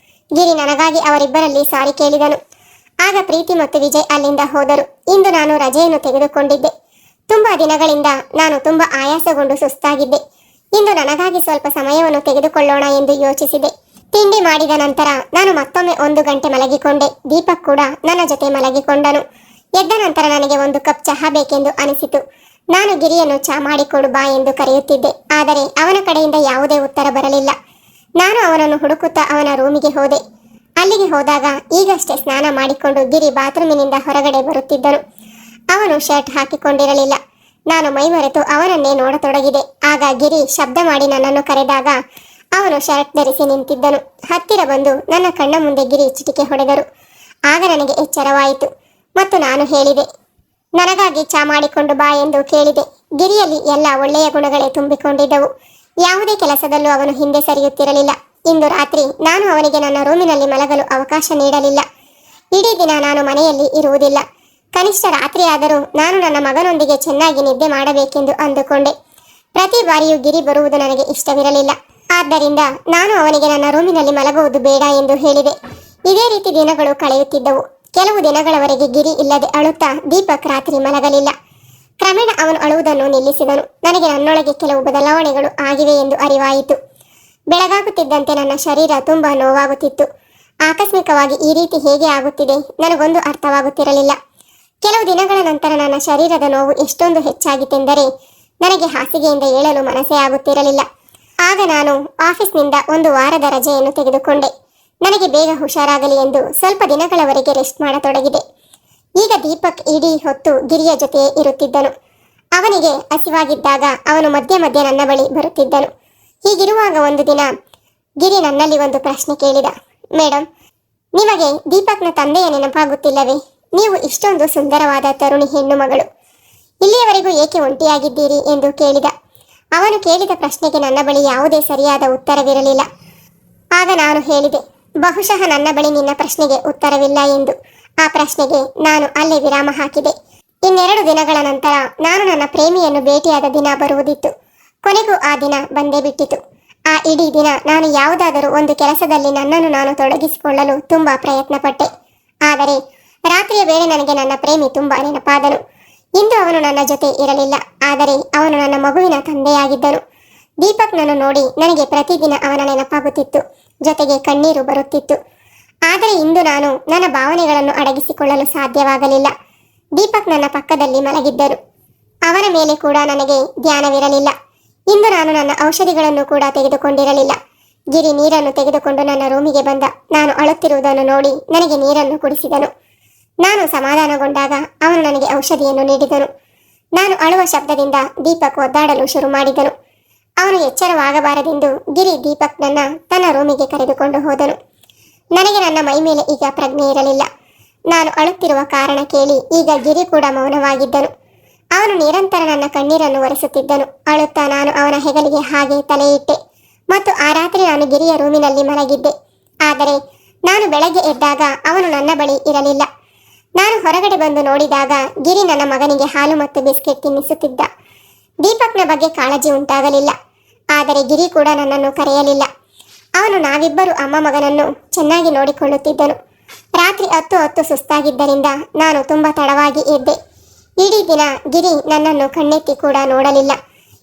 ಗಿರಿ ನನಗಾಗಿ ಅವರಿಬ್ಬರಲ್ಲಿ ಸಾರಿ ಕೇಳಿದನು. ಆಗ ಪ್ರೀತಿ ಮತ್ತು ವಿಜಯ್ ಅಲ್ಲಿಂದ ಹೋದರು. ಇಂದು ನಾನು ರಜೆಯನ್ನು ತೆಗೆದುಕೊಂಡಿದ್ದೆ. ತುಂಬಾ ದಿನಗಳಿಂದ ನಾನು ತುಂಬಾ ಆಯಾಸಗೊಂಡು ಸುಸ್ತಾಗಿದ್ದೆ. ಇಂದು ನನಗಾಗಿ ಸ್ವಲ್ಪ ಸಮಯವನ್ನು ತೆಗೆದುಕೊಳ್ಳೋಣ ಎಂದು ಯೋಚಿಸಿದೆ. ತಿಂಡಿ ಮಾಡಿದ ನಂತರ ನಾನು ಮತ್ತೊಮ್ಮೆ 1 ಗಂಟೆ ಮಲಗಿಕೊಂಡೆ. ದೀಪಕ್ ಕೂಡ ನನ್ನ ಜೊತೆ ಮಲಗಿಕೊಂಡನು. ಎದ್ದ ನಂತರ ನನಗೆ 1 ಕಪ್ ಚಹಾ ಬೇಕೆಂದು ಅನಿಸಿತು. ನಾನು ಗಿರಿಯನ್ನು ಚಹಾ ಮಾಡಿಕೊಡು ಬಾ ಎಂದು ಕರೆಯುತ್ತಿದ್ದೆ. ಆದರೆ ಅವನ ಕಡೆಯಿಂದ ಯಾವುದೇ ಉತ್ತರ ಬರಲಿಲ್ಲ. ನಾನು ಅವನನ್ನು ಹುಡುಕುತ್ತಾ ಅವನ ರೂಮಿಗೆ ಹೋದೆ. ಅಲ್ಲಿಗೆ ಹೋದಾಗ ಈಗಷ್ಟೇ ಸ್ನಾನ ಮಾಡಿಕೊಂಡು ಗಿರಿ ಬಾತ್ರೂಮಿನಿಂದ ಹೊರಗಡೆ ಬರುತ್ತಿದ್ದನು. ಅವನು ಶರ್ಟ್ ಹಾಕಿಕೊಂಡಿರಲಿಲ್ಲ. ನಾನು ಮೈಮರೆತು ಅವನನ್ನೇ ನೋಡತೊಡಗಿದೆ. ಆಗ ಗಿರಿ ಶಬ್ದ ಮಾಡಿ ನನ್ನನ್ನು ಕರೆದಾಗ ಅವನು ಶರ್ಟ್ ಧರಿಸಿ ನಿಂತಿದ್ದನು. ಹತ್ತಿರ ಬಂದು ನನ್ನ ಕಣ್ಣ ಮುಂದೆ ಗಿರಿ ಚಿಟಿಕೆ ಹೊಡೆದರು. ಆಗ ನನಗೆ ಎಚ್ಚರವಾಯಿತು ಮತ್ತು ನಾನು ಹೇಳಿದೆ, ನನಗಾಗಿ ಚಾ ಮಾಡಿಕೊಂಡು ಬಾ ಎಂದು ಕೇಳಿದೆ. ಗಿರಿಯಲ್ಲಿ ಎಲ್ಲ ಒಳ್ಳೆಯ ಗುಣಗಳೇ ತುಂಬಿಕೊಂಡಿದ್ದವು. ಯಾವುದೇ ಕೆಲಸದಲ್ಲೂ ಅವನು ಹಿಂದೆ ಸರಿಯುತ್ತಿರಲಿಲ್ಲ. ಇಂದು ರಾತ್ರಿ ನಾನು ಅವನಿಗೆ ನನ್ನ ರೂಮಿನಲ್ಲಿ ಮಲಗಲು ಅವಕಾಶ ನೀಡಲಿಲ್ಲ. ಇಡೀ ದಿನ ನಾನು ಮನೆಯಲ್ಲಿ ಇರುವುದಿಲ್ಲ. ಕನಿಷ್ಠ ರಾತ್ರಿಯಾದರೂ ನಾನು ನನ್ನ ಮಗನೊಂದಿಗೆ ಚೆನ್ನಾಗಿ ನಿದ್ದೆ ಮಾಡಬೇಕೆಂದು ಅಂದುಕೊಂಡೆ. ಪ್ರತಿ ಬಾರಿಯೂ ಗಿರಿ ಬರುವುದು ನನಗೆ ಇಷ್ಟವಿರಲಿಲ್ಲ. ಆದ್ದರಿಂದ ನಾನು ಅವನಿಗೆ ನನ್ನ ರೂಮಿನಲ್ಲಿ ಮಲಗುವುದು ಬೇಡ ಎಂದು ಹೇಳಿದೆ. ಇದೇ ರೀತಿ ದಿನಗಳು ಕಳೆಯುತ್ತಿದ್ದವು. ಕೆಲವು ದಿನಗಳವರೆಗೆ ಗಿರಿ ಇಲ್ಲದೆ ಅಳುತ್ತಾ ದೀಪಕ್ ರಾತ್ರಿ ಮಲಗಲಿಲ್ಲ. ಕ್ರಮೇಣ ಅವನು ಅಳುವುದನ್ನು ನಿಲ್ಲಿಸಿದನು. ನನಗೆ ನನ್ನೊಳಗೆ ಕೆಲವು ಬದಲಾವಣೆಗಳು ಆಗಿವೆ ಎಂದು ಅರಿವಾಯಿತು. ಬೆಳಗಾಗುತ್ತಿದ್ದಂತೆ ನನ್ನ ಶರೀರ ತುಂಬಾ ನೋವಾಗುತ್ತಿತ್ತು. ಆಕಸ್ಮಿಕವಾಗಿ ಈ ರೀತಿ ಹೇಗೆ ಆಗುತ್ತಿದೆ ನನಗೊಂದು ಅರ್ಥವಾಗುತ್ತಿರಲಿಲ್ಲ. ಕೆಲವು ದಿನಗಳ ನಂತರ ನನ್ನ ಶರೀರದ ನೋವು ಎಷ್ಟೊಂದು ಹೆಚ್ಚಾಗಿತ್ತೆಂದರೆ ನನಗೆ ಹಾಸಿಗೆಯಿಂದ ಏಳಲು ಮನಸ್ಸೇ ಆಗುತ್ತಿರಲಿಲ್ಲ. ಆಗ ನಾನು ಆಫೀಸ್ನಿಂದ ಒಂದು ವಾರದ ರಜೆಯನ್ನು ತೆಗೆದುಕೊಂಡೆ. ನನಗೆ ಬೇಗ ಹುಷಾರಾಗಲಿ ಎಂದು ಸ್ವಲ್ಪ ದಿನಗಳವರೆಗೆ ರೆಸ್ಟ್ ಮಾಡತೊಡಗಿದೆ. ಈಗ ದೀಪಕ್ ಇಡೀ ಹೊತ್ತು ಗಿರಿಯ ಜೊತೆಯೇ ಇರುತ್ತಿದ್ದನು. ಅವನಿಗೆ ಹಸಿವಾಗಿದ್ದಾಗ ಅವನು ಮಧ್ಯೆ ಮಧ್ಯೆ ನನ್ನ ಬಳಿ ಬರುತ್ತಿದ್ದನು. ಹೀಗಿರುವಾಗ ಒಂದು ದಿನ ಗಿರಿ ನನ್ನಲ್ಲಿ ಒಂದು ಪ್ರಶ್ನೆ ಕೇಳಿದ. ಮೇಡಮ್, ನಿಮಗೆ ದೀಪಕ್ನ ತಂದೆಯ ನೆನಪಾಗುತ್ತಿಲ್ಲವೇ? ನೀವು ಇಷ್ಟೊಂದು ಸುಂದರವಾದ ತರುಣಿ ಹೆಣ್ಣು ಮಗಳು, ಇಲ್ಲಿಯವರೆಗೂ ಏಕೆ ಒಂಟಿಯಾಗಿದ್ದೀರಿ ಎಂದು ಕೇಳಿದ. ಅವನು ಕೇಳಿದ ಪ್ರಶ್ನೆಗೆ ನನ್ನ ಬಳಿ ಯಾವುದೇ ಸರಿಯಾದ ಉತ್ತರವಿರಲಿಲ್ಲ. ಆಗ ನಾನು ಹೇಳಿದೆ, ಬಹುಶಃ ನನ್ನ ಬಳಿ ನಿನ್ನ ಪ್ರಶ್ನೆಗೆ ಉತ್ತರವಿಲ್ಲ ಎಂದು. ಆ ಪ್ರಶ್ನೆಗೆ ನಾನು ಅಲ್ಲೇ ವಿರಾಮ ಹಾಕಿದೆ. 2 ದಿನಗಳ ನಂತರ ನಾನು ನನ್ನ ಪ್ರೇಮಿಯನ್ನು ಭೇಟಿಯಾದ ದಿನ ಬರುವುದಿತ್ತು. ಕೊನೆಗೂ ಆ ದಿನ ಬಂದೇ ಬಿಟ್ಟಿತು. ಆ ಇಡೀ ದಿನ ನಾನು ಯಾವುದಾದರೂ ಒಂದು ಕೆಲಸದಲ್ಲಿ ನನ್ನನ್ನು ನಾನು ತೊಡಗಿಸಿಕೊಳ್ಳಲು ತುಂಬಾ ಪ್ರಯತ್ನ ಪಟ್ಟೆ. ಆದರೆ ರಾತ್ರಿಯ ವೇಳೆ ನನಗೆ ನನ್ನ ಪ್ರೇಮಿ ತುಂಬಾ ನೆನಪಾದನು. ಇಂದು ಅವನು ನನ್ನ ಜೊತೆ ಇರಲಿಲ್ಲ, ಆದರೆ ಅವನು ನನ್ನ ಮಗುವಿನ ತಂದೆಯಾಗಿದ್ದನು. ದೀಪಕ್ನನ್ನು ನೋಡಿ ನನಗೆ ಪ್ರತಿದಿನ ಅವನ ನೆನಪಾಗುತ್ತಿತ್ತು, ಜೊತೆಗೆ ಕಣ್ಣೀರು ಬರುತ್ತಿತ್ತು. ಆದರೆ ಇಂದು ನಾನು ನನ್ನ ಭಾವನೆಗಳನ್ನು ಅಡಗಿಸಿಕೊಳ್ಳಲು ಸಾಧ್ಯವಾಗಲಿಲ್ಲ. ದೀಪಕ್ ನನ್ನ ಪಕ್ಕದಲ್ಲಿ ಮಲಗಿದ್ದರು. ಅವನ ಮೇಲೆ ಕೂಡ ನನಗೆ ಧ್ಯಾನವಿರಲಿಲ್ಲ. ಇಂದು ನಾನು ನನ್ನ ಔಷಧಿಗಳನ್ನು ಕೂಡ ತೆಗೆದುಕೊಂಡಿರಲಿಲ್ಲ. ಗಿರಿ ನೀರನ್ನು ತೆಗೆದುಕೊಂಡು ನನ್ನ ರೂಮಿಗೆ ಬಂದ. ನಾನು ಅಳುತ್ತಿರುವುದನ್ನು ನೋಡಿ ನನಗೆ ನೀರನ್ನು ಕುಡಿಸಿದನು. ನಾನು ಸಮಾಧಾನಗೊಂಡಾಗ ಅವನು ನನಗೆ ಔಷಧಿಯನ್ನು ನೀಡಿದನು. ನಾನು ಅಳುವ ಶಬ್ದದಿಂದ ದೀಪಕ್ ಒದ್ದಾಡಲು ಶುರು ಮಾಡಿದನು. ಅವನು ಎಚ್ಚರವಾಗಬಾರದೆಂದು ಗಿರಿ ದೀಪಕ್ನನ್ನ ತನ್ನ ರೂಮಿಗೆ ಕರೆದುಕೊಂಡು ಹೋದನು. ನನಗೆ ನನ್ನ ಮೈ ಮೇಲೆ ಈಗ ಪ್ರಜ್ಞೆ ಇರಲಿಲ್ಲ. ನಾನು ಅಳುತ್ತಿರುವ ಕಾರಣ ಕೇಳಿ ಈಗ ಗಿರಿ ಕೂಡ ಮೌನವಾಗಿದ್ದನು. ಅವನು ನಿರಂತರ ನನ್ನ ಕಣ್ಣೀರನ್ನು ಒರೆಸುತ್ತಿದ್ದನು. ಅಳುತ್ತಾ ನಾನು ಅವನ ಹೆಗಲಿಗೆ ಹಾಗೆ ತಲೆ ಇಟ್ಟೆ ಮತ್ತು ಆ ರಾತ್ರಿ ನಾನು ಗಿರಿಯ ರೂಮಿನಲ್ಲಿ ಮಲಗಿದ್ದೆ. ಆದರೆ ನಾನು ಬೆಳಗ್ಗೆ ಎದ್ದಾಗ ಅವನು ನನ್ನ ಬಳಿ ಇರಲಿಲ್ಲ. ನಾನು ಹೊರಗಡೆ ಬಂದು ನೋಡಿದಾಗ ಗಿರಿ ನನ್ನ ಮಗನಿಗೆ ಹಾಲು ಮತ್ತು ಬಿಸ್ಕೆಟ್ ತಿನ್ನಿಸುತ್ತಿದ್ದ. ದೀಪಕ್ನ ಬಗ್ಗೆ ಕಾಳಜಿ ಉಂಟಾಗಲಿಲ್ಲ. ಆದರೆ ಗಿರಿ ಕೂಡ ನನ್ನನ್ನು ಕರೆಯಲಿಲ್ಲ. ಅವನು ನಾವಿಬ್ಬರು ಅಮ್ಮ ಮಗನನ್ನು ಚೆನ್ನಾಗಿ ನೋಡಿಕೊಳ್ಳುತ್ತಿದ್ದನು. ರಾತ್ರಿ 10 ಸುಸ್ತಾಗಿದ್ದರಿಂದ ನಾನು ತುಂಬ ತಡವಾಗಿ ಎದ್ದೆ. ಇಡೀ ದಿನ ಗಿರಿ ನನ್ನನ್ನು ಕಣ್ಣೆತ್ತಿ ಕೂಡ ನೋಡಲಿಲ್ಲ.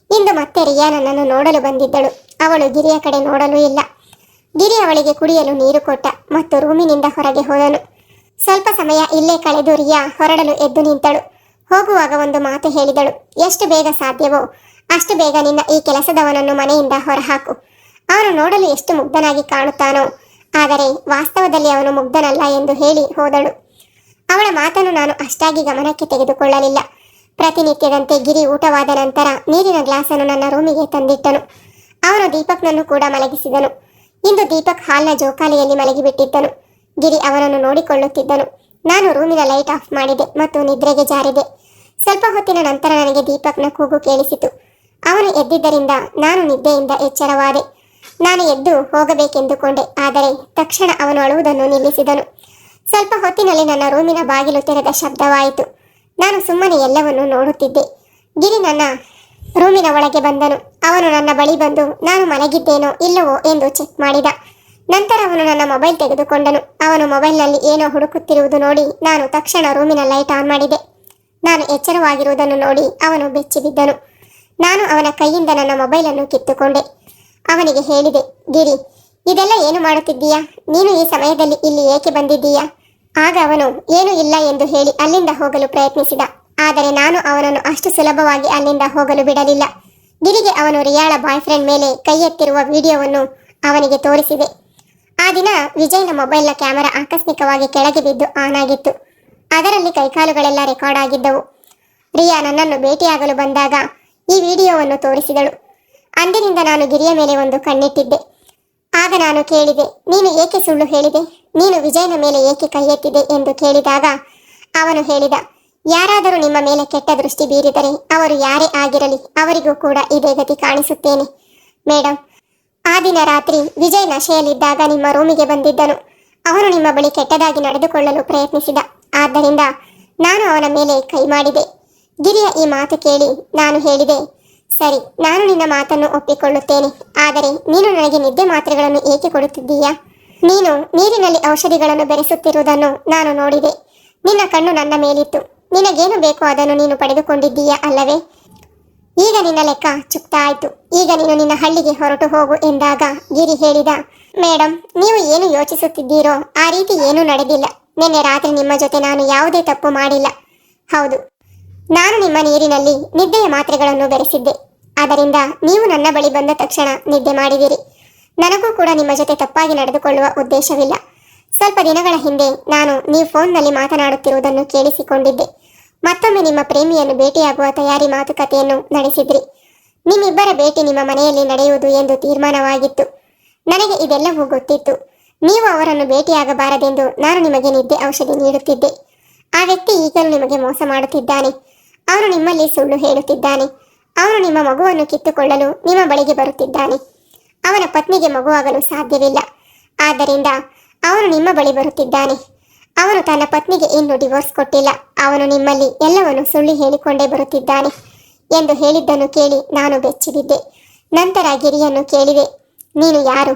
ಇಂದು ಮತ್ತೆ ರಿಯಾ ನನ್ನನ್ನು ನೋಡಲು ಬಂದಿದ್ದಳು. ಅವಳು ಗಿರಿಯ ಕಡೆ ನೋಡಲೂ ಇಲ್ಲ. ಗಿರಿ ಅವಳಿಗೆ ಕುಡಿಯಲು ನೀರು ಕೊಟ್ಟ ಮತ್ತು ರೂಮಿನಿಂದ ಹೊರಗೆ ಹೋದನು. ಸ್ವಲ್ಪ ಸಮಯ ಇಲ್ಲೇ ಕಳೆದು ರಿಯಾ ಹೊರಡಲು ಎದ್ದು ನಿಂತಳು. ಹೋಗುವಾಗ ಒಂದು ಮಾತು ಹೇಳಿದಳು. ಎಷ್ಟು ಬೇಗ ಸಾಧ್ಯವೋ ಅಷ್ಟು ಬೇಗ ನಿನ್ನ ಈ ಕೆಲಸದವನನ್ನು ಮನೆಯಿಂದ ಹೊರಹಾಕು. ಅವನು ನೋಡಲು ಎಷ್ಟು ಮುಗ್ಧನಾಗಿ ಕಾಣುತ್ತಾನೋ, ಆದರೆ ವಾಸ್ತವದಲ್ಲಿ ಅವನು ಮುಗ್ಧನಲ್ಲ ಎಂದು ಹೇಳಿ ಹೋದಳು. ಅವಳ ಮಾತನ್ನು ನಾನು ಅಷ್ಟಾಗಿ ಗಮನಕ್ಕೆ ತೆಗೆದುಕೊಳ್ಳಲಿಲ್ಲ. ಪ್ರತಿನಿತ್ಯದಂತೆ ಗಿರಿ ಊಟವಾದ ನಂತರ ನೀರಿನ ಗ್ಲಾಸನ್ನು ನನ್ನ ರೂಮಿಗೆ ತಂದಿಟ್ಟನು. ಅವನು ದೀಪಕ್ನನ್ನು ಕೂಡ ಮಲಗಿಸಿದನು. ಇಂದು ದೀಪಕ್ ಹಾಲ್ನ ಜೋಕಾಲಿಯಲ್ಲಿ ಮಲಗಿಬಿಟ್ಟಿದ್ದನು. ಗಿರಿ ಅವನನ್ನು ನೋಡಿಕೊಳ್ಳುತ್ತಿದ್ದನು. ನಾನು ರೂಮಿನ ಲೈಟ್ ಆಫ್ ಮಾಡಿದೆ ಮತ್ತು ನಿದ್ರೆಗೆ ಜಾರಿದೆ. ಸ್ವಲ್ಪ ಹೊತ್ತಿನ ನಂತರ ನನಗೆ ದೀಪಕ್ನ ಕೂಗು ಕೇಳಿಸಿತು. ಅವನು ಎದ್ದಿದ್ದರಿಂದ ನಾನು ನಿದ್ದೆಯಿಂದ ಎಚ್ಚರವಾದೆ. ನಾನು ಎದ್ದು ಹೋಗಬೇಕೆಂದುಕೊಂಡೆ, ಆದರೆ ತಕ್ಷಣ ಅವನು ಅಳುವುದನ್ನು ನಿಲ್ಲಿಸಿದನು. ಸ್ವಲ್ಪ ಹೊತ್ತಿನಲ್ಲಿ ನನ್ನ ರೂಮಿನ ಬಾಗಿಲು ತೆರೆದ ಶಬ್ದವಾಯಿತು. ನಾನು ಸುಮ್ಮನೆ ಎಲ್ಲವನ್ನೂ ನೋಡುತ್ತಿದ್ದೆ. ಗಿರಿ ನನ್ನ ರೂಮಿನ ಒಳಗೆ ಬಂದನು. ಅವನು ನನ್ನ ಬಳಿ ಬಂದು ನಾನು ಮಲಗಿದ್ದೇನೋ ಇಲ್ಲವೋ ಎಂದು ಚೆಕ್ ಮಾಡಿದ. ನಂತರ ಅವನು ನನ್ನ ಮೊಬೈಲ್ ತೆಗೆದುಕೊಂಡನು. ಅವನು ಮೊಬೈಲ್ನಲ್ಲಿ ಏನೋ ಹುಡುಕುತ್ತಿರುವುದು ನೋಡಿ ನಾನು ತಕ್ಷಣ ರೂಮಿನ ಲೈಟ್ ಆನ್ ಮಾಡಿದೆ. ನಾನು ಎಚ್ಚರವಾಗಿರುವುದನ್ನು ನೋಡಿ ಅವನು ಬೆಚ್ಚಿಬಿದ್ದನು. ನಾನು ಅವನ ಕೈಯಿಂದ ನನ್ನ ಮೊಬೈಲನ್ನು ಕಿತ್ತುಕೊಂಡೆ. ಅವನಿಗೆ ಹೇಳಿದೆ, ಗಿರಿ, ಇದೆಲ್ಲ ಏನು ಮಾಡುತ್ತಿದ್ದೀಯಾ? ನೀನು ಈ ಸಮಯದಲ್ಲಿ ಇಲ್ಲಿ ಏಕೆ ಬಂದಿದ್ದೀಯಾ? ಆಗ ಅವನು ಏನೂ ಇಲ್ಲ ಎಂದು ಹೇಳಿ ಅಲ್ಲಿಂದ ಹೋಗಲು ಪ್ರಯತ್ನಿಸಿದ. ಆದರೆ ನಾನು ಅವನನ್ನು ಅಷ್ಟು ಸುಲಭವಾಗಿ ಅಲ್ಲಿಂದ ಹೋಗಲು ಬಿಡಲಿಲ್ಲ. ಗಿರಿಗೆ ಅವನು ರಿಯಾಳ ಬಾಯ್ ಫ್ರೆಂಡ್ ಮೇಲೆ ಕೈ ಎತ್ತಿರುವ ವಿಡಿಯೋವನ್ನು ಅವನಿಗೆ ತೋರಿಸಿದೆ. ಆ ದಿನ ವಿಜಯ್ನ ಮೊಬೈಲ್ನ ಕ್ಯಾಮೆರಾ ಆಕಸ್ಮಿಕವಾಗಿ ಕೆಳಗೆ ಬಿದ್ದು ಆನ್ ಆಗಿತ್ತು. ಅದರಲ್ಲಿ ಕೈಕಾಲುಗಳೆಲ್ಲ ರೆಕಾರ್ಡ್ ಆಗಿದ್ದವು. ರಿಯಾ ನನ್ನನ್ನು ಭೇಟಿಯಾಗಲು ಬಂದಾಗ ಈ ವಿಡಿಯೋವನ್ನು ತೋರಿಸಿದಳು. ಅಂದಿನಿಂದ ನಾನು ಗಿರಿಯ ಮೇಲೆ ಒಂದು ಕಣ್ಣಿಟ್ಟಿದ್ದೆ. ಆಗ ನಾನು ಕೇಳಿದೆ, ನೀನು ಏಕೆ ಸುಳ್ಳು ಹೇಳಿದೆ? ನೀನು ವಿಜಯ್ನ ಮೇಲೆ ಏಕೆ ಕೈ ಎತ್ತಿದೆ ಎಂದು ಕೇಳಿದಾಗ ಅವನು ಹೇಳಿದ, ಯಾರಾದರೂ ನಿಮ್ಮ ಮೇಲೆ ಕೆಟ್ಟ ದೃಷ್ಟಿ ಬೀರಿದರೆ ಅವರು ಯಾರೇ ಆಗಿರಲಿ ಅವರಿಗೂ ಕೂಡ ಇದೇ ಗತಿ ಕಾಣಿಸುತ್ತೇನೆ ಮೇಡಮ್. ಆ ದಿನ ರಾತ್ರಿ ವಿಜಯ್ ನಶೆಯಲ್ಲಿದ್ದಾಗ ನಿಮ್ಮ ರೂಮಿಗೆ ಬಂದಿದ್ದನು. ಅವನು ನಿಮ್ಮ ಬಳಿ ಕೆಟ್ಟದಾಗಿ ನಡೆದುಕೊಳ್ಳಲು ಪ್ರಯತ್ನಿಸಿದ. ಆದ್ದರಿಂದ ನಾನು ಅವನ ಮೇಲೆ ಕೈ ಮಾಡಿದೆ. ಗಿರಿಯ ಈ ಮಾತು ಕೇಳಿ ನಾನು ಹೇಳಿದೆ, ಸರಿ, ನಾನು ನಿನ್ನ ಮಾತನ್ನು ಒಪ್ಪಿಕೊಳ್ಳುತ್ತೇನೆ. ಆದರೆ ನೀನು ನನಗೆ ನಿದ್ದೆ ಮಾತ್ರೆಗಳನ್ನು ಏಕೆ ಕೊಡುತ್ತಿದ್ದೀಯಾ? ನೀನು ನೀರಿನಲ್ಲಿ ಔಷಧಿಗಳನ್ನು ಬೆರೆಸುತ್ತಿರುವುದನ್ನು ನಾನು ನೋಡಿದೆ. ನಿನ್ನ ಕಣ್ಣು ನನ್ನ ಮೇಲಿತ್ತು. ನಿನಗೇನು ಬೇಕೋ ಅದನ್ನು ನೀನು ಪಡೆದುಕೊಂಡಿದ್ದೀಯಾ ಅಲ್ಲವೇ? ಈಗ ನಿನ್ನ ಲೆಕ್ಕ ಚುಕ್ತಾ ಆಯ್ತು. ಈಗ ನೀನು ನಿನ್ನ ಹಳ್ಳಿಗೆ ಹೊರಟು ಹೋಗು ಎಂದಾಗ ಗಿರಿ ಹೇಳಿದ, ಮೇಡಮ್, ನೀವು ಏನು ಯೋಚಿಸುತ್ತಿದ್ದೀರೋ ಆ ರೀತಿ ಏನೂ ನಡೆದಿಲ್ಲ. ನಿನ್ನೆ ರಾತ್ರಿ ನಿಮ್ಮ ಜೊತೆ ನಾನು ಯಾವುದೇ ತಪ್ಪು ಮಾಡಿಲ್ಲ. ಹೌದು, ನಾನು ನಿಮ್ಮ ನೀರಿನಲ್ಲಿ ನಿದ್ದೆಯ ಮಾತ್ರೆಗಳನ್ನು ಬೆರೆಸಿದ್ದೆ. ಆದ್ದರಿಂದ ನೀವು ನನ್ನ ಬಳಿ ಬಂದ ತಕ್ಷಣ ನಿದ್ದೆ ಮಾಡಿದಿರಿ. ನನಗೂ ಕೂಡ ನಿಮ್ಮ ಜೊತೆ ತಪ್ಪಾಗಿ ನಡೆದುಕೊಳ್ಳುವ ಉದ್ದೇಶವಿಲ್ಲ. ಸ್ವಲ್ಪ ದಿನಗಳ ಹಿಂದೆ ನೀವು ಫೋನ್ನಲ್ಲಿ ಮಾತನಾಡುತ್ತಿರುವುದನ್ನು ಕೇಳಿಸಿಕೊಂಡಿದ್ದೆ. ಮತ್ತೊಮ್ಮೆ ನಿಮ್ಮ ಪ್ರೇಮಿಯನ್ನು ಭೇಟಿಯಾಗುವ ತಯಾರಿ ಮಾತುಕತೆಯನ್ನು ನಡೆಸಿದ್ರಿ. ನಿಮ್ಮಿಬ್ಬರ ಭೇಟಿ ನಿಮ್ಮ ಮನೆಯಲ್ಲಿ ನಡೆಯುವುದು ಎಂದು ತೀರ್ಮಾನವಾಗಿತ್ತು. ನನಗೆ ಇದೆಲ್ಲವೂ ಗೊತ್ತಿತ್ತು. ನೀವು ಅವರನ್ನು ಭೇಟಿಯಾಗಬಾರದೆಂದು ನಾನು ನಿಮಗೆ ನಿದ್ದೆ ಔಷಧಿ ನೀಡುತ್ತಿದ್ದೆ. ಆ ವ್ಯಕ್ತಿ ಈಗಲೂ ನಿಮಗೆ ಮೋಸ ಮಾಡುತ್ತಿದ್ದಾನೆ. ಅವನು ನಿಮ್ಮಲ್ಲಿ ಸುಳ್ಳು ಹೇಳುತ್ತಿದ್ದಾನೆ. ಅವನು ನಿಮ್ಮ ಮಗುವನ್ನು ಕಿತ್ತುಕೊಳ್ಳಲು ನಿಮ್ಮ ಬಳಿಗೆ ಬರುತ್ತಿದ್ದಾನೆ. ಅವನ ಪತ್ನಿಗೆ ಮಗುವಾಗಲು ಸಾಧ್ಯವಿಲ್ಲ. ಆದ್ದರಿಂದ ಅವನು ನಿಮ್ಮ ಬಳಿ ಬರುತ್ತಿದ್ದಾನೆ. ಅವನು ತನ್ನ ಪತ್ನಿಗೆ ಇನ್ನೂ ಡಿವೋರ್ಸ್ ಕೊಟ್ಟಿಲ್ಲ. ಅವನು ನಿಮ್ಮಲ್ಲಿ ಎಲ್ಲವನ್ನು ಸುಳ್ಳು ಹೇಳಿಕೊಂಡೇ ಬರುತ್ತಿದ್ದಾನೆ ಎಂದು ಹೇಳಿದ್ದನ್ನು ಕೇಳಿ ನಾನು ಬೆಚ್ಚಿಬಿದ್ದೆ. ನಂತರ ಗಿರಿಯನ್ನು ಕೇಳಿದೆ, ನೀನು ಯಾರು?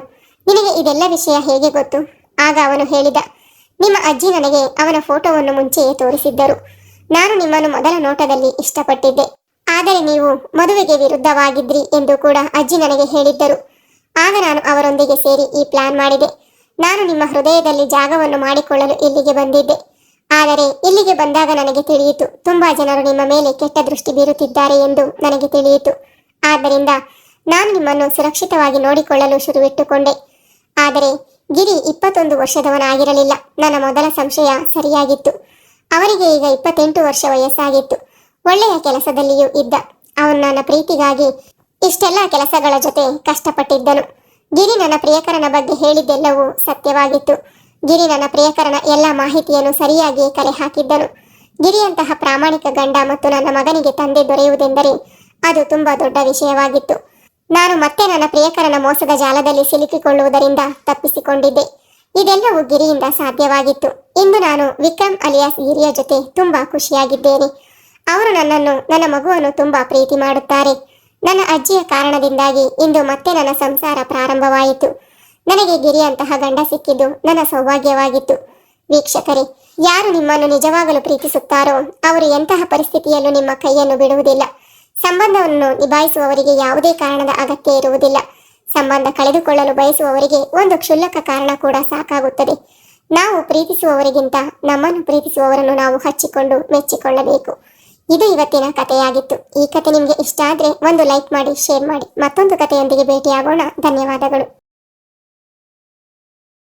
ನಿನಗೆ ಇದೆಲ್ಲ ವಿಷಯ ಹೇಗೆ ಗೊತ್ತು? ಆಗ ಅವನು ಹೇಳಿದ, ನಿಮ್ಮ ಅಜ್ಜಿ ನನಗೆ ಅವನ ಫೋಟೋವನ್ನು ಮುಂಚೆಯೇ ತೋರಿಸಿದ್ದರು. ನಾನು ನಿಮ್ಮನ್ನು ಮೊದಲ ನೋಟದಲ್ಲಿ ಇಷ್ಟಪಟ್ಟಿದ್ದೆ. ಆದರೆ ನೀವು ಮದುವೆಗೆ ವಿರುದ್ಧವಾಗಿದ್ರಿ ಎಂದು ಕೂಡ ಅಜ್ಜಿ ನನಗೆ ಹೇಳಿದ್ದರು. ಆಗ ನಾನು ಅವರೊಂದಿಗೆ ಸೇರಿ ಈ ಪ್ಲಾನ್ ಮಾಡಿದೆ. ನಾನು ನಿಮ್ಮ ಹೃದಯದಲ್ಲಿ ಜಾಗವನ್ನು ಮಾಡಿಕೊಳ್ಳಲು ಇಲ್ಲಿಗೆ ಬಂದಿದ್ದೆ. ಆದರೆ ಇಲ್ಲಿಗೆ ಬಂದಾಗ ನನಗೆ ತಿಳಿಯಿತು, ತುಂಬಾ ಜನರು ನಿಮ್ಮ ಮೇಲೆ ಕೆಟ್ಟ ದೃಷ್ಟಿ ಬೀರುತ್ತಿದ್ದಾರೆ ಎಂದು ನನಗೆ ತಿಳಿಯಿತು. ಆದ್ದರಿಂದ ನಾನು ನಿಮ್ಮನ್ನು ಸುರಕ್ಷಿತವಾಗಿ ನೋಡಿಕೊಳ್ಳಲು ಶುರುವಿಟ್ಟುಕೊಂಡೆ. ಆದರೆ ಗಿರಿ 21 ವರ್ಷದವನಾಗಿರಲಿಲ್ಲ. ನನ್ನ ಮೊದಲ ಸಂಶಯ ಸರಿಯಾಗಿತ್ತು. ಅವರಿಗೆ ಈಗ 28 ವರ್ಷ ವಯಸ್ಸಾಗಿತ್ತು. ಒಳ್ಳೆಯ ಕೆಲಸದಲ್ಲಿಯೂ ಇದ್ದ. ಅವನು ನನ್ನ ಪ್ರೀತಿಗಾಗಿ ಇಷ್ಟೆಲ್ಲ ಕೆಲಸಗಳ ಜೊತೆ ಕಷ್ಟಪಟ್ಟಿದ್ದನು. ಗಿರಿ ನನ್ನ ಪ್ರಿಯಕರನ ಬಗ್ಗೆ ಹೇಳಿದ್ದೆಲ್ಲವೂ ಸತ್ಯವಾಗಿತ್ತು. ಗಿರಿ ನನ್ನ ಪ್ರಿಯಕರನ ಎಲ್ಲ ಮಾಹಿತಿಯನ್ನು ಸರಿಯಾಗಿ ಕಲೆ ಹಾಕಿದ್ದನು. ಗಿರಿಯಂತಹ ಪ್ರಾಮಾಣಿಕ ಗಂಡ ಮತ್ತು ನನ್ನ ಮಗನಿಗೆ ತಂದೆ ದೊರೆಯುವುದೆಂದರೆ ಅದು ತುಂಬಾ ದೊಡ್ಡ ವಿಷಯವಾಗಿತ್ತು. ನಾನು ಮತ್ತೆ ನನ್ನ ಪ್ರಿಯಕರನ ಮೋಸದ ಜಾಲದಲ್ಲಿ ಸಿಲುಕಿಕೊಳ್ಳುವುದರಿಂದ ತಪ್ಪಿಸಿಕೊಂಡಿದ್ದೆ. ಇದೆಲ್ಲವೂ ಗಿರಿಯಿಂದ ಸಾಧ್ಯವಾಗಿತ್ತು. ಇಂದು ನಾನು ವಿಕ್ರಮ್ ಅಲಿಯಾಸ್ ಗಿರಿಯ ಜೊತೆ ತುಂಬಾ ಖುಷಿಯಾಗಿದ್ದೇನೆ. ಅವರು ನನ್ನನ್ನು, ನನ್ನ ಮಗುವನ್ನು ತುಂಬಾ ಪ್ರೀತಿ ಮಾಡುತ್ತಾರೆ. ನನ್ನ ಅಜ್ಜಿಯ ಕಾರಣದಿಂದಾಗಿ ಇಂದು ಮತ್ತೆ ನನ್ನ ಸಂಸಾರ ಪ್ರಾರಂಭವಾಯಿತು. ನನಗೆ ಗಿರಿಯಂತಹ ಗಂಡ ಸಿಕ್ಕಿದ್ದು ನನ್ನ ಸೌಭಾಗ್ಯವಾಗಿತ್ತು. ವೀಕ್ಷಕರೇ, ಯಾರು ನಿಮ್ಮನ್ನು ನಿಜವಾಗಲು ಪ್ರೀತಿಸುತ್ತಾರೋ ಅವರು ಎಂತಹ ಪರಿಸ್ಥಿತಿಯಲ್ಲೂ ನಿಮ್ಮ ಕೈಯನ್ನು ಬಿಡುವುದಿಲ್ಲ. ಸಂಬಂಧವನ್ನು ನಿಭಾಯಿಸುವವರಿಗೆ ಯಾವುದೇ ಕಾರಣದ ಅಗತ್ಯ ಇರುವುದಿಲ್ಲ. ಸಂಬಂಧ ಕಳೆದುಕೊಳ್ಳಲು ಬಯಸುವವರಿಗೆ ಒಂದು ಕ್ಷುಲ್ಲಕ ಕಾರಣ ಕೂಡ ಸಾಕಾಗುತ್ತದೆ. ನಾವು ಪ್ರೀತಿಸುವವರಿಗಿಂತ ನಮ್ಮನ್ನು ಪ್ರೀತಿಸುವವರನ್ನು ನಾವು ಹಚ್ಚಿಕೊಂಡು ಮೆಚ್ಚಿಕೊಳ್ಳಬೇಕು. ಇದು ಇವತ್ತಿನ ಕಥೆಯಾಗಿತ್ತು. ಈ ಕಥೆ ನಿಮಗೆ ಇಷ್ಟ ಆದರೆ ಒಂದು ಲೈಕ್ ಮಾಡಿ, ಶೇರ್ ಮಾಡಿ. ಮತ್ತೊಂದು ಕಥೆಯೊಂದಿಗೆ ಭೇಟಿಯಾಗೋಣ. ಧನ್ಯವಾದಗಳು.